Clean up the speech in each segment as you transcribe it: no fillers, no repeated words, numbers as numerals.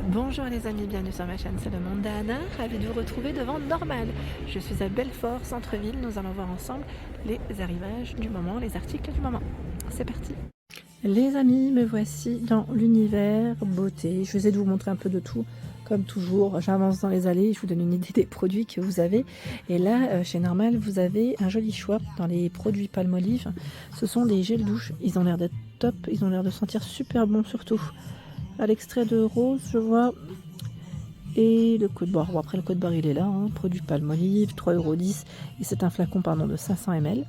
Bonjour les amis, bienvenue sur ma chaîne, c'est le monde d'Anna, ravie de vous retrouver devant Normal. Je suis à Belfort, centre-ville, nous allons voir ensemble les arrivages du moment, les articles du moment. C'est parti. Les amis, me voici dans l'univers beauté. Je vais essayer de vous montrer un peu de tout, comme toujours. J'avance dans les allées, je vous donne une idée des produits que vous avez. Et là, chez Normal, vous avez un joli choix dans les produits Palmolive. Ce sont des gels douche, ils ont l'air d'être top, ils ont l'air de sentir super bon surtout. À l'extrait de rose, je vois, et le code barre. Bon, après le code barre il est là, hein. Produit Palmolive, 3,10 € et c'est un flacon pardon, de 500 ml.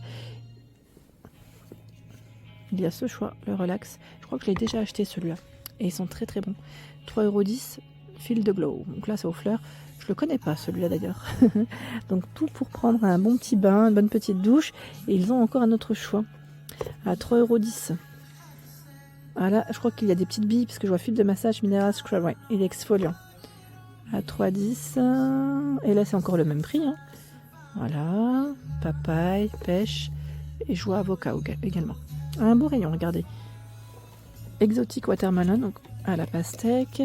Il y a ce choix, le relax. Je crois que je l'ai déjà acheté celui-là et ils sont très très bons. 3,10 €, fil de glow. Donc là c'est aux fleurs. Je le connais pas celui-là d'ailleurs. Donc tout pour prendre un bon petit bain, une bonne petite douche. Et ils ont encore un autre choix à 3,10 €. Ah là, je crois qu'il y a des petites billes parce que je vois fil de massage minéral scrub. Ouais, il est exfoliant. À 3,10 €. Et là, c'est encore le même prix. Hein. Voilà. Papaye, pêche et joie avocat également. Un beau rayon, regardez. Exotique watermelon, donc à la pastèque.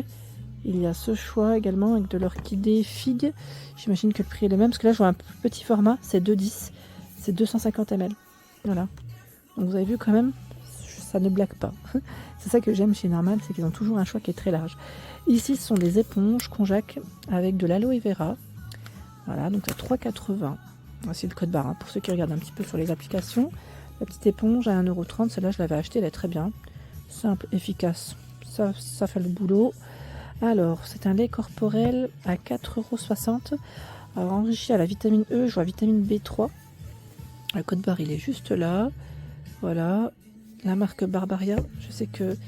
Il y a ce choix également avec de l'orchidée figue. J'imagine que le prix est le même parce que là, je vois un plus petit format. C'est 2,10 €. C'est 250 ml. Voilà. Donc vous avez vu quand même, ça ne blague pas. C'est ça que j'aime chez Normal, c'est qu'ils ont toujours un choix qui est très large. Ici, ce sont des éponges Conjac avec de l'aloe vera. Voilà, donc à 3,80 €. Voici le code barre hein, pour ceux qui regardent un petit peu sur les applications. La petite éponge à 1,30 €. Celle-là, je l'avais achetée, elle est très bien. Simple, efficace. Ça fait le boulot. Alors, c'est un lait corporel à 4,60 €. Alors, enrichi à la vitamine E, je vois vitamine B3. Le code barre, il est juste là. Voilà. La marque Barbaria, je sais que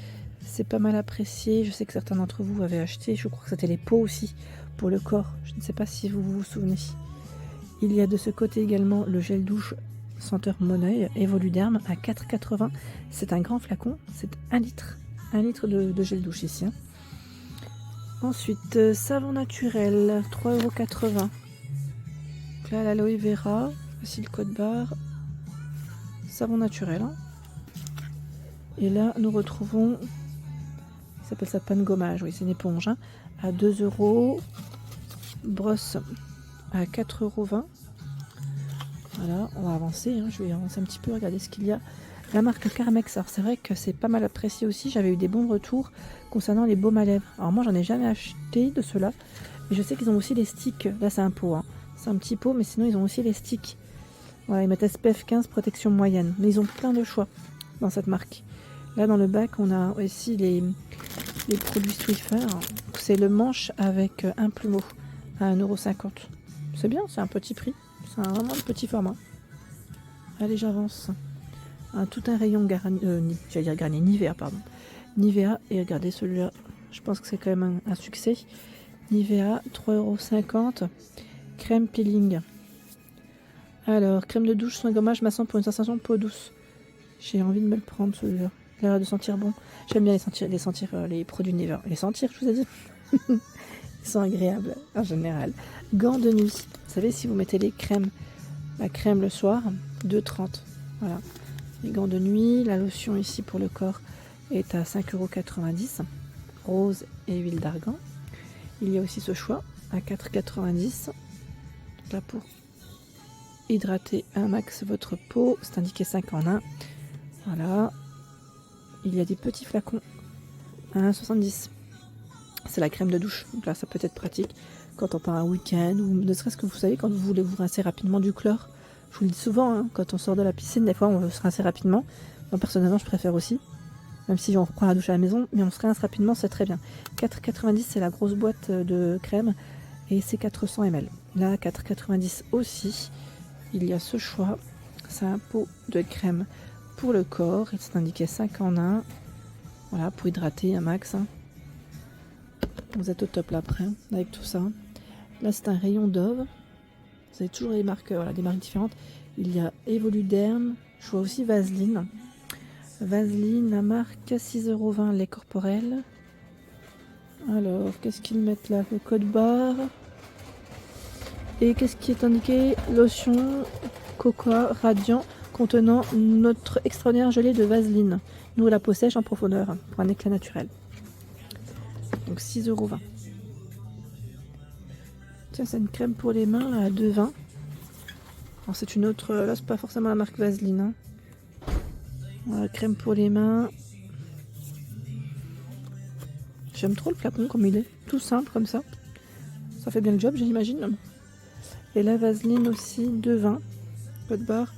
c'est pas mal apprécié. Je sais que certains d'entre vous avaient acheté. Je crois que c'était les pots aussi pour le corps. Je ne sais pas si vous vous souvenez. Il y a de ce côté également le gel douche senteur Moneuil Evoluderm à 4,80 €. C'est un grand flacon. C'est 1 litre. 1 litre de gel douche ici. Hein. Ensuite, savon naturel, 3,80 €. Donc là, l'aloe vera. Voici le code barre. Savon naturel. Hein. Et là, nous retrouvons, il s'appelle ça pan gommage, oui, c'est une éponge, hein, à 2 €. Brosse à 4,20 €. Voilà, on va avancer, hein, je vais avancer un petit peu, regarder ce qu'il y a. La marque Carmex, alors c'est vrai que c'est pas mal apprécié aussi, j'avais eu des bons retours concernant les baumes à lèvres. Alors moi, j'en ai jamais acheté de ceux-là, mais je sais qu'ils ont aussi les sticks. Là, c'est un pot, hein. C'est un petit pot, mais sinon, ils ont aussi les sticks. Voilà, ils mettent SPF 15, protection moyenne, mais ils ont plein de choix dans cette marque. Là, dans le bac, on a aussi les produits Swiffer. C'est le manche avec un plumeau à 1,50 €. C'est bien, c'est un petit prix. C'est vraiment un petit format. Allez, j'avance. Tout un rayon j'allais dire Garnier, Nivea, pardon. Nivea, et regardez celui-là. Je pense que c'est quand même un succès. Nivea, 3,50 €. Crème peeling. Alors, crème de douche sans gommage massant pour une sensation de peau douce. J'ai envie de me le prendre, celui-là. Il a l'air de sentir bon. J'aime bien les produits Nivea. Les sentir, je vous ai dit. Ils sont agréables en général. Gants de nuit. Vous savez, si vous mettez la crème le soir, 2,30 €. Voilà. Les gants de nuit. La lotion ici pour le corps est à 5,90 €. Rose et huile d'argan. Il y a aussi ce choix à 4,90 €. Là pour hydrater un max votre peau. C'est indiqué 5 en 1. Voilà. Il y a des petits flacons à 1,70 €. C'est la crème de douche. Donc là, ça peut être pratique quand on part un week-end ou ne serait-ce que vous savez, quand vous voulez vous rincer rapidement du chlore. Je vous le dis souvent, hein, quand on sort de la piscine, des fois, on veut se rincer rapidement. Moi, personnellement, je préfère aussi. Même si on reprend la douche à la maison, mais on se rince rapidement, c'est très bien. 4,90 €, c'est la grosse boîte de crème et c'est 400 ml. Là, 4,90 € aussi. Il y a ce choix. C'est un pot de crème pour le corps. Il s'est indiqué 5 en 1. Voilà, pour hydrater un max. Hein. Vous êtes au top là après, avec tout ça. Là, c'est un rayon Dove. Vous avez toujours les marques, voilà, des marques différentes. Il y a Evoluderm. Je vois aussi Vaseline. Vaseline, la marque 6,20 € lait corporel. Alors, qu'est-ce qu'ils mettent là? Le code barre. Et qu'est-ce qui est indiqué? Lotion Cocoa Radiant contenant notre extraordinaire gelée de Vaseline. Nourrit la peau sèche en profondeur pour un éclat naturel. Donc 6,20 €. Tiens, c'est une crème pour les mains là, à 2,20. Alors c'est une autre, là c'est pas forcément la marque Vaseline. Hein. Voilà, crème pour les mains. J'aime trop le flacon comme il est, tout simple comme ça. Ça fait bien le job, j'imagine. Et la Vaseline aussi, 2,20. Code barre.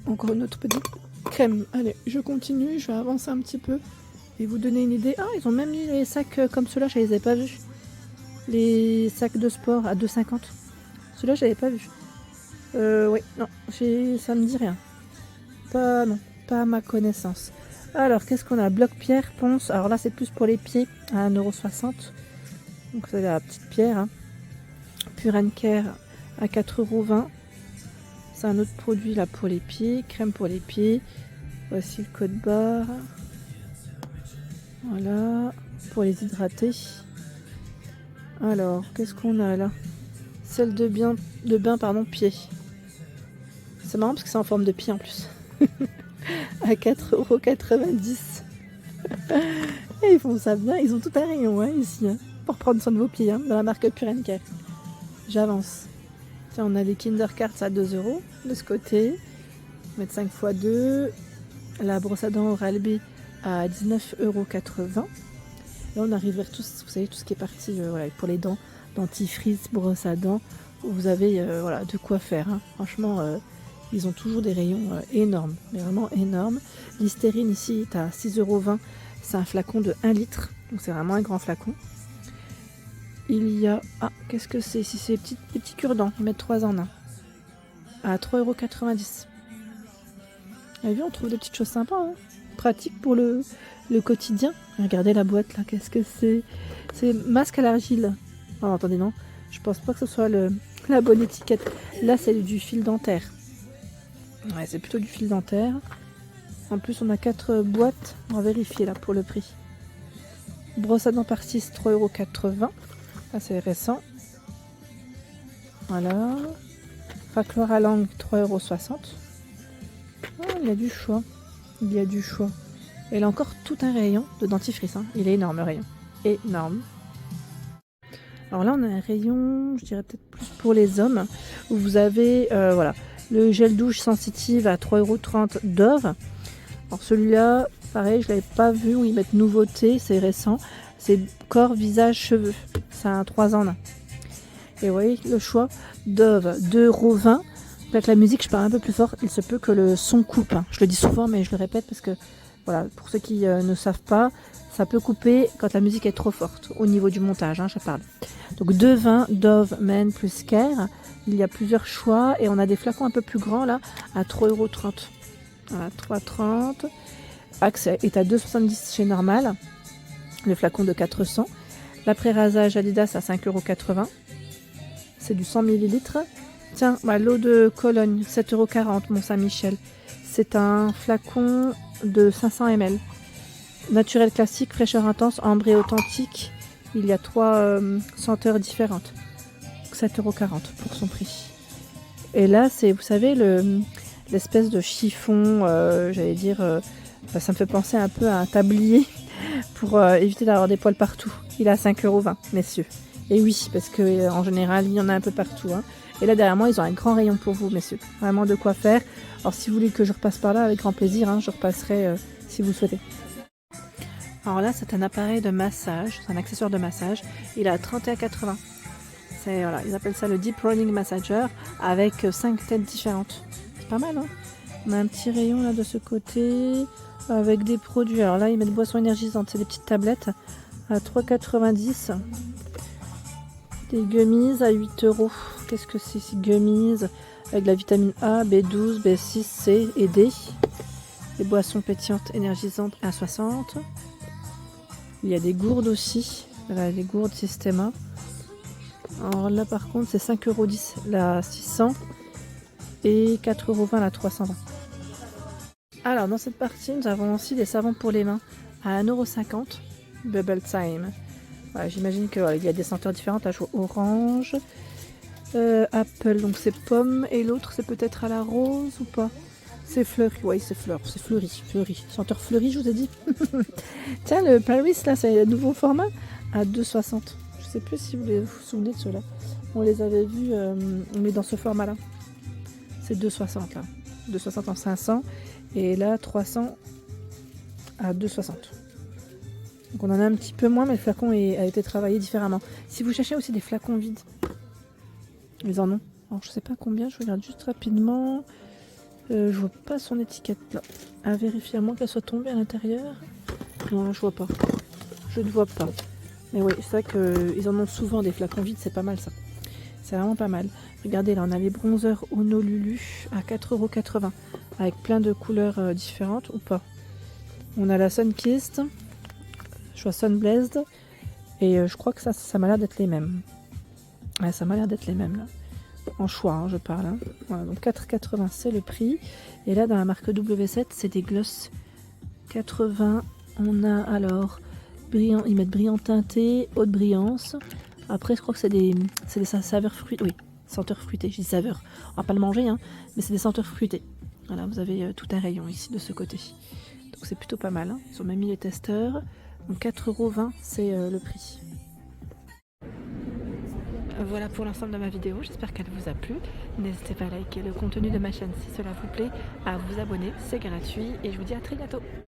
Encore une autre petite crème. Allez, je continue, je vais avancer un petit peu et vous donner une idée. Ah, ils ont même mis les sacs comme ceux-là, je les avais pas vus. Les sacs de sport à 2,50. Ceux-là, je l'avais pas vu. Oui, non, ça me dit rien. Non, pas à ma connaissance. Alors, qu'est-ce qu'on a? Bloc-pierre, ponce. Alors là, c'est plus pour les pieds à 1,60 €. Donc, c'est la petite pierre. Hein. Pure and Care à 4,20 €. C'est un autre produit là pour les pieds. Crème pour les pieds. Voici le code barre. Voilà. Pour les hydrater. Alors, qu'est-ce qu'on a là? Celle de bain, pardon, pied. C'est marrant parce que c'est en forme de pied en plus. À 4,90 €. Et ils font ça bien, ils ont tout un rayon hein, ici, hein, pour prendre soin de vos pieds, hein, dans la marque Pure and Care. J'avance. Tiens, on a des Kinder Cards à 2 € de ce côté. Mettre 5 x 2. La brosse à dents Oral-B à 19,80 €. Là, on arrive vers tout, vous savez, tout ce qui est parti voilà, pour les dents, dentifrice, brosse à dents. Vous avez voilà, de quoi faire. Hein. Franchement, ils ont toujours des rayons énormes, mais vraiment énormes. Listerine ici est à 6,20 €. C'est un flacon de 1 litre, donc c'est vraiment un grand flacon. Il y a... Ah, qu'est-ce que c'est ici? C'est des petits cure-dents, ils mettent 3 en 1. À 3,90 €. Vous avez vu, on trouve des petites choses sympas, hein, pratiques pour le quotidien. Regardez la boîte là, qu'est-ce que c'est? C'est masque à l'argile. Oh, attendez, non, je pense pas que ce soit la bonne étiquette. Là, c'est du fil dentaire. Ouais, c'est plutôt du fil dentaire. En plus, on a 4 boîtes. On va vérifier là pour le prix. Brosse à dents par 6, 3,80 €. Ah, c'est récent. Voilà. Racloir à langue, 3,60 €. Oh, il y a du choix. Il y a du choix. Et là encore tout un rayon de dentifrice. Hein. Il est énorme le rayon. Énorme. Alors là, on a un rayon, je dirais peut-être plus pour les hommes, où vous avez voilà, le gel douche sensitive à 3,30 € Dove. Alors celui-là, pareil, je ne l'avais pas vu, où ils mettent nouveauté, c'est récent. C'est corps, visage, cheveux. C'est un 3 en 1. Et vous voyez le choix, Dove, 2,20 €. Avec la musique, je parle un peu plus fort, il se peut que le son coupe. Hein. Je le dis souvent, mais je le répète parce que, voilà, pour ceux qui ne savent pas, ça peut couper quand la musique est trop forte, au niveau du montage, hein, je parle. Donc 2,20 € Dove Men plus Care. Il y a plusieurs choix et on a des flacons un peu plus grands là, à 3,30 €. Voilà, 3,30 €. Axe est à 2,70 € chez Normal. Le flacon de 400. L'après-rasage Adidas à 5,80 €. C'est du 100 ml. Tiens, bah, l'eau de Cologne, 7,40 € Mont Saint-Michel. C'est un flacon de 500 ml. Naturel classique, fraîcheur intense, ambré authentique. Il y a 3 senteurs différentes. 7,40 € pour son prix. Et là, c'est, vous savez, l'espèce de chiffon, j'allais dire, ça me fait penser un peu à un tablier pour éviter d'avoir des poils partout. Il est à 5,20 €, messieurs. Et oui, parce que en général, il y en a un peu partout. Hein. Et là, derrière moi, ils ont un grand rayon pour vous, messieurs. Vraiment de quoi faire. Alors, si vous voulez que je repasse par là, avec grand plaisir, hein, je repasserai si vous souhaitez. Alors là, c'est un appareil de massage, c'est un accessoire de massage. Il est à 31,80 €. Voilà, ils appellent ça le Deep Running Massager avec 5 têtes différentes. C'est pas mal, hein. On a un petit rayon là de ce côté avec des produits. Alors là, ils mettent boissons énergisantes, c'est des petites tablettes à 3,90 €. Des gummies à 8 €. Qu'est-ce que c'est ces gummies? Avec de la vitamine A, B12, B6, C et D. Des boissons pétillantes énergisantes à 60 €. Il y a des gourdes aussi. Voilà, les gourdes Systema. Alors là, par contre, c'est 5,10 € la 600 et 4,20 € la 320. Alors, dans cette partie, nous avons aussi des savons pour les mains à 1,50 €. Bubble Time. Voilà, j'imagine qu'il y a des senteurs différentes. Là, je vois orange, apple, donc c'est pomme. Et l'autre, c'est peut-être à la rose ou pas? C'est fleuri, oui, c'est fleuri. Senteur fleuri, je vous ai dit. Tiens, le Paris, là, c'est le nouveau format à 2,60 €. Je sais plus si vous vous souvenez de ceux-là. On les avait vus, mais dans ce format-là. C'est 2,60 là. 2,60 en 500. Et là, 300 à 2,60. Donc on en a un petit peu moins, mais le flacon a été travaillé différemment. Si vous cherchez aussi des flacons vides, ils en ont. Alors je sais pas combien, je regarde juste rapidement. Je vois pas son étiquette là. À vérifier, à moins qu'elle soit tombée à l'intérieur. Non, je vois pas. Je ne vois pas. Mais oui, c'est vrai qu'ils en ont souvent des flacons vides, c'est pas mal ça. C'est vraiment pas mal. Regardez, là, on a les bronzers Honolulu à 4,80 €, avec plein de couleurs différentes ou pas. On a la Sunkissed, je vois Sunblazed, et je crois que ça m'a l'air d'être les mêmes. Ouais, ça m'a l'air d'être les mêmes là. En choix, hein, je parle. Hein. Voilà, donc 4,80 c'est le prix. Et là, dans la marque W7, c'est des gloss 80. On a alors brillant, ils mettent brillant teinté, haute brillance. Après, je crois que c'est des saveurs fruitées. Oui, senteurs fruitées. Je dis saveurs. On va pas le manger, hein, mais c'est des senteurs fruitées. Voilà, vous avez tout un rayon ici de ce côté. Donc c'est plutôt pas mal. Hein. Ils ont même mis les testeurs. Donc 4,20 € c'est le prix. Voilà pour l'ensemble de ma vidéo, j'espère qu'elle vous a plu. N'hésitez pas à liker le contenu de ma chaîne si cela vous plaît, à vous abonner, c'est gratuit et je vous dis à très bientôt.